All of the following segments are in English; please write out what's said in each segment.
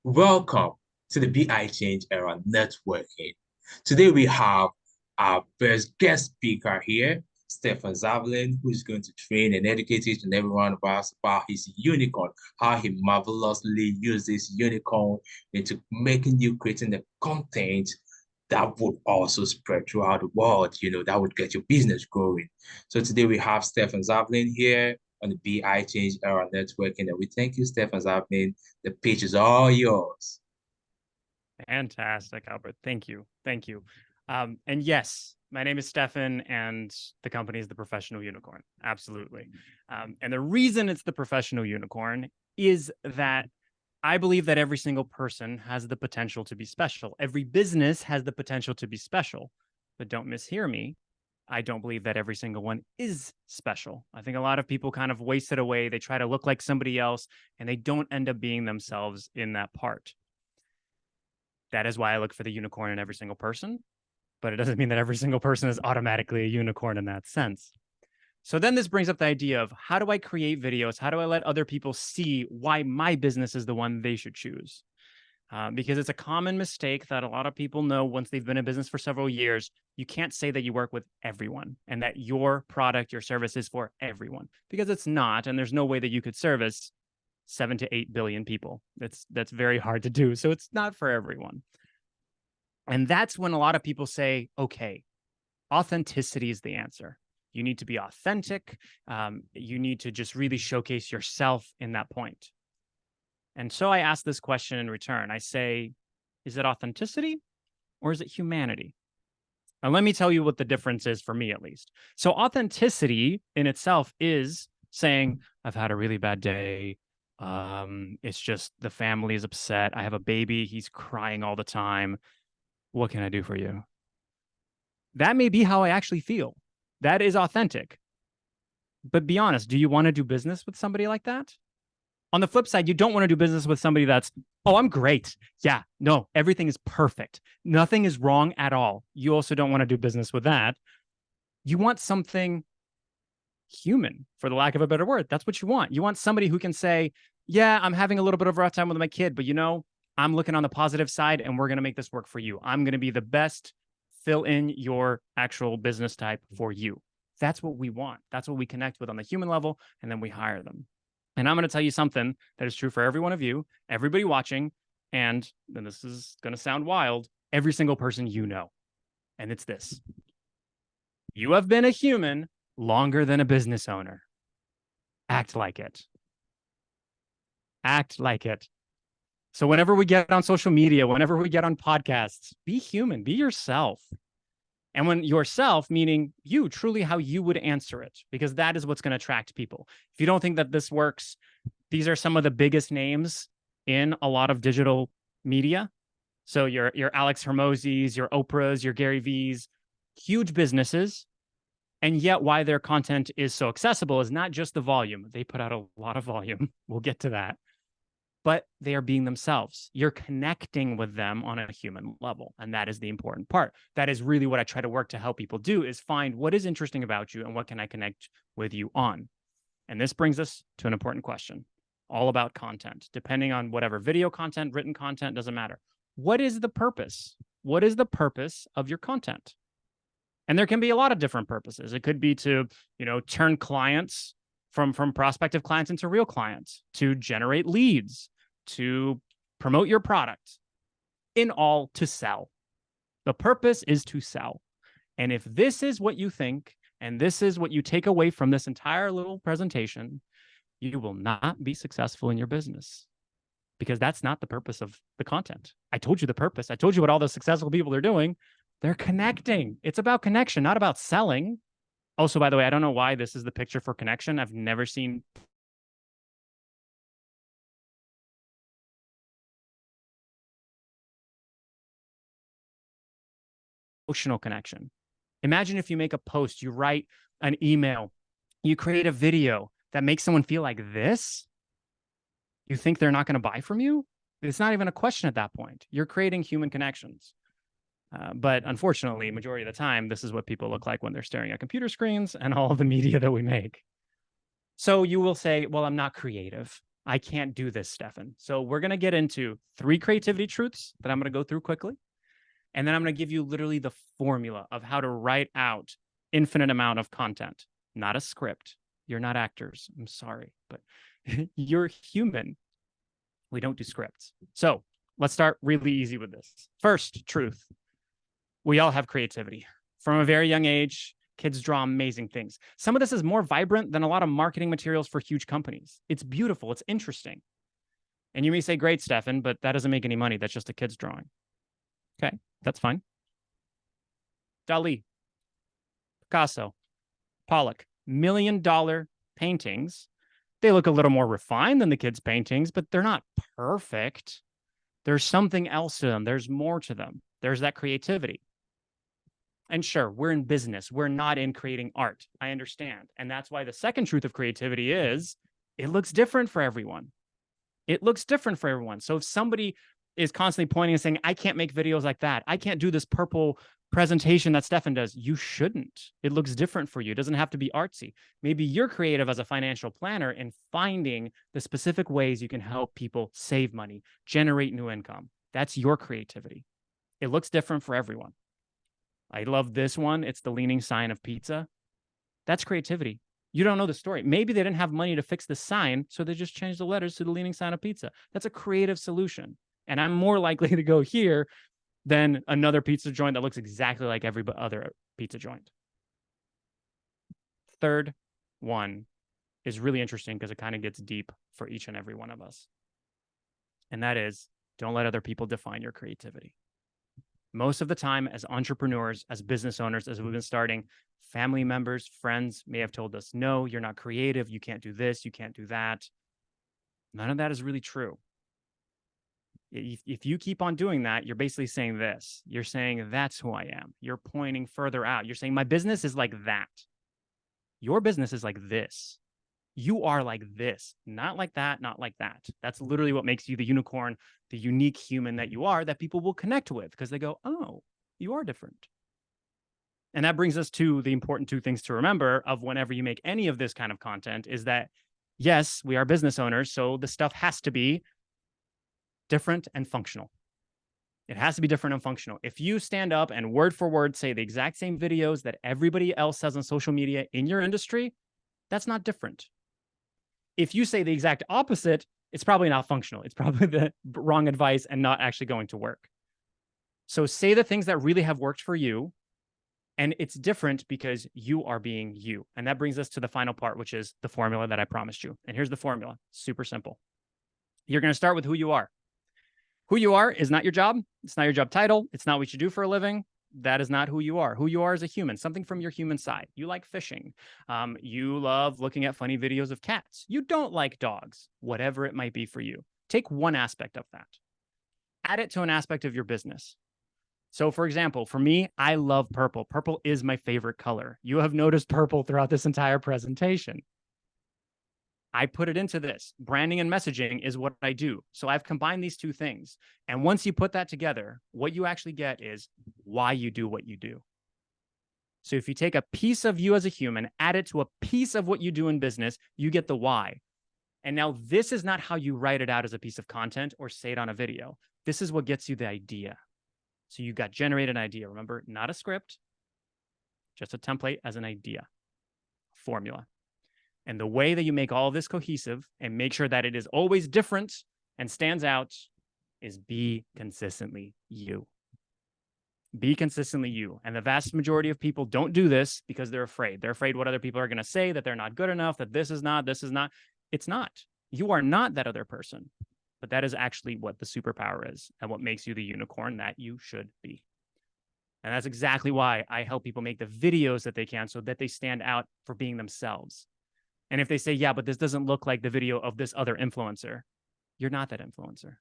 Welcome to the BI Change Era Networking. Today we have our first guest speaker here, Stefan Zavalin, who is going to train and educate each and every one of us about his unicorn, how he marvelously uses unicorn into making you creating the content that would also spread throughout the world, that would get your business growing. So today we have Stefan Zavalin here on the BI Change Era Networking, and we thank you, Stefan Zavalin. The pitch is all yours. Fantastic, Albert. Thank you. Thank you. And yes, my name is Stefan, and the company is the Professional Unicorn. Absolutely. And the reason it's the Professional Unicorn is that I believe that every single person has the potential to be special. Every business has the potential to be special. But don't mishear me. I don't believe that every single one is special. I think a lot of people kind of waste it away. They try to look like somebody else, and they don't end up being themselves in that part. That is why I look for the unicorn in every single person, but it doesn't mean that every single person is automatically a unicorn in that sense. So then this brings up the idea of how do I create videos? How do I let other people see why my business is the one they should choose? Because it's a common mistake that a lot of people know once they've been in business for several years. You can't say that you work with everyone and that your product, your service is for everyone, because it's not. And there's no way that you could service 7 to 8 billion people. That's very hard to do. So it's not for everyone. And that's when a lot of people say, okay, authenticity is the answer. You need to be authentic. You need to just really showcase yourself in that point. And so I ask this question in return. I say, is it authenticity or is it humanity? And let me tell you what the difference is for me, at least. So authenticity in itself is saying, I've had a really bad day. It's just the family is upset. I have a baby. He's crying all the time. What can I do for you? That may be how I actually feel. That is authentic. But be honest, do you want to do business with somebody like that? On the flip side, you don't want to do business with somebody that's, oh, I'm great. Yeah, no, everything is perfect. Nothing is wrong at all. You also don't want to do business with that. You want something human, for the lack of a better word. That's what you want. You want somebody who can say, yeah, I'm having a little bit of a rough time with my kid, but I'm looking on the positive side and we're going to make this work for you. I'm going to be the best fill in your actual business type for you. That's what we want. That's what we connect with on the human level, and then we hire them. And I'm going to tell you something that is true for every one of you, everybody watching, and then this is going to sound wild, every single person you know. And it's this. You have been a human longer than a business owner. Act like it. Act like it. So whenever we get on social media, whenever we get on podcasts, be human, be yourself. And when yourself, meaning you, truly how you would answer it, because that is what's going to attract people. If you don't think that this works, these are some of the biggest names in a lot of digital media. So your Alex Hermosis, your Oprahs, your Gary V's, huge businesses. And yet why their content is so accessible is not just the volume. They put out a lot of volume. We'll get to that. But they are being themselves. You're connecting with them on a human level. And that is the important part. That is really what I try to work to help people do, is find what is interesting about you and what can I connect with you on. And this brings us to an important question, all about content, depending on whatever video content, written content, doesn't matter. What is the purpose? What is the purpose of your content? And there can be a lot of different purposes. It could be to, turn clients from prospective clients into real clients, to generate leads, to promote your product, in all to sell. The purpose is to sell. And if this is what you think, and this is what you take away from this entire little presentation, you will not be successful in your business, because that's not the purpose of the content. I told you the purpose. I told you what all the successful people are doing. They're connecting. It's about connection, not about selling. Also, by the way, I don't know why this is the picture for connection. I've never seen emotional connection. Imagine if you make a post, you write an email, you create a video that makes someone feel like this. You think they're not going to buy from you? It's not even a question at that point. You're creating human connections. But unfortunately, majority of the time, this is what people look like when they're staring at computer screens and all of the media that we make. So you will say, well, I'm not creative. I can't do this, Stefan. So we're going to get into 3 creativity truths that I'm going to go through quickly. And then I'm going to give you literally the formula of how to write out infinite amount of content, not a script. You're not actors. I'm sorry, but you're human. We don't do scripts. So let's start really easy with this. First truth, we all have creativity. From a very young age, kids draw amazing things. Some of this is more vibrant than a lot of marketing materials for huge companies. It's beautiful. It's interesting. And you may say, great, Stefan, but that doesn't make any money. That's just a kid's drawing. Okay, that's fine. Dali, Picasso, Pollock, $1 million paintings. They look a little more refined than the kids' paintings, but they're not perfect. There's something else to them. There's more to them. There's that creativity. And sure, we're in business. We're not in creating art. I understand. And that's why the second truth of creativity is it looks different for everyone. It looks different for everyone. So if somebody is constantly pointing and saying, I can't make videos like that, I can't do this purple presentation that Stefan does, you shouldn't. It looks different for you. It doesn't have to be artsy. Maybe you're creative as a financial planner in finding the specific ways you can help people save money, generate new income. That's your creativity. It looks different for everyone. I love this one. It's the leaning sign of pizza. That's creativity. You don't know the story. Maybe they didn't have money to fix the sign, so they just changed the letters to the leaning sign of pizza. That's a creative solution. And I'm more likely to go here than another pizza joint that looks exactly like every other pizza joint. Third one is really interesting because it kind of gets deep for each and every one of us. And that is, don't let other people define your creativity. Most of the time, as entrepreneurs, as business owners, as we've been starting, family members, friends may have told us, no, you're not creative. You can't do this. You can't do that. None of that is really true. If you keep on doing that, you're basically saying this. You're saying, that's who I am. You're pointing further out. You're saying, my business is like that. Your business is like this. You are like this, not like that, not like that. That's literally what makes you the unicorn, the unique human that you are, that people will connect with because they go, oh, you are different. And that brings us to the important 2 things to remember of whenever you make any of this kind of content is that, yes, we are business owners, so the stuff has to be different and functional. It has to be different and functional. If you stand up and word for word say the exact same videos that everybody else says on social media in your industry, that's not different. If you say the exact opposite, it's probably not functional. It's probably the wrong advice and not actually going to work. So say the things that really have worked for you, and it's different because you are being you. And that brings us to the final part, which is the formula that I promised you. And here's the formula. Super simple. You're going to start with who you are. Who you are is not your job. It's not your job title. It's not what you do for a living. That is not who you are. Who you are as a human, something from your human side. You like fishing. You love looking at funny videos of cats. You don't like dogs, whatever it might be for you. Take one aspect of that. Add it to an aspect of your business. So for example, for me, I love purple. Purple is my favorite color. You have noticed purple throughout this entire presentation. I put it into this. Branding and messaging is what I do. So I've combined these 2 things. And once you put that together, what you actually get is why you do what you do. So if you take a piece of you as a human, add it to a piece of what you do in business, you get the why. And now this is not how you write it out as a piece of content or say it on a video. This is what gets you the idea. So you got generated an idea. Remember, not a script, just a template as an idea, formula. And the way that you make all of this cohesive and make sure that it is always different and stands out is be consistently you. Be consistently you. And the vast majority of people don't do this because they're afraid. They're afraid what other people are going to say, that they're not good enough, that this is not. It's not. You are not that other person. But that is actually what the superpower is and what makes you the unicorn that you should be. And that's exactly why I help people make the videos that they can so that they stand out for being themselves. And if they say, yeah, but this doesn't look like the video of this other influencer, you're not that influencer.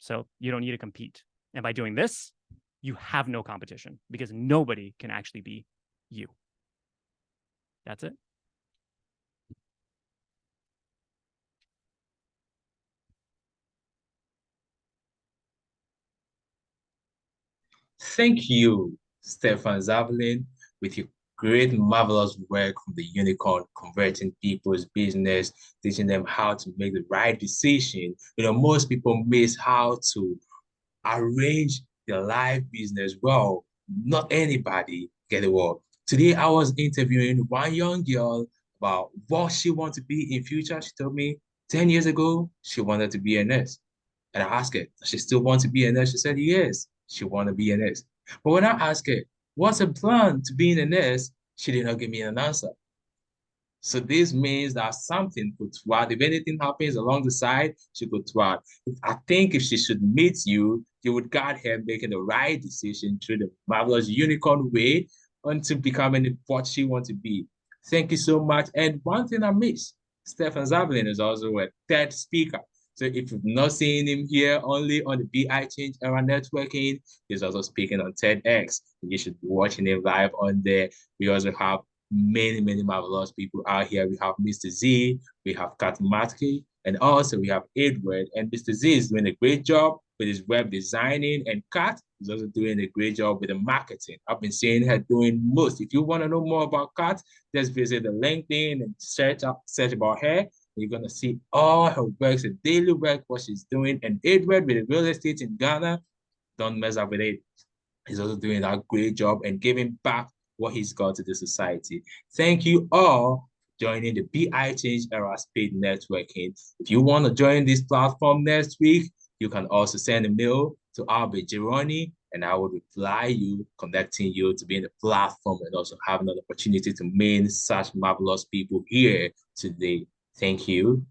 So you don't need to compete. And by doing this, you have no competition because nobody can actually be you. That's it. Thank you, Stefan Zavalin, with your great, marvelous work from the unicorn, converting people's business, teaching them how to make the right decision. Most people miss how to arrange their life business well. Not anybody get it well. Today, I was interviewing one young girl about what she wants to be in future. She told me 10 years ago, she wanted to be a nurse. And I asked her, does she still want to be a nurse? She said, yes, she want to be a nurse. But when I asked her, what's her plan to being a nurse? She did not give me an answer. So this means that something could thwart. If anything happens along the side, she could thwart. I think if she should meet you, you would guide her making the right decision through the marvelous unicorn way until becoming what she wants to be. Thank you so much. And one thing I missed, Stefan Zavalin is also a TED speaker. So if you've not seen him here only on the BI Change Era Networking, he's also speaking on TEDx. You should be watching him live on there. We also have many, many marvelous people out here. We have Mr. Z, we have charismatic, and also we have Edward. And Mr. Z is doing a great job with his web designing, and Kat is also doing a great job with the marketing. I've been seeing her doing most. If you want to know more about Kat, just visit the LinkedIn and search about her. You're gonna see all her works, the daily work, what she's doing. And Edward with the real estate in Ghana, don't mess up with it. He's also doing a great job and giving back what he's got to the society. Thank you all for joining the BI Change Era Speed Networking. If you want to join this platform next week, you can also send a mail to Albert Gironi, and I will reply you, connecting you to be in the platform and also having an opportunity to meet such marvelous people here today. Thank you.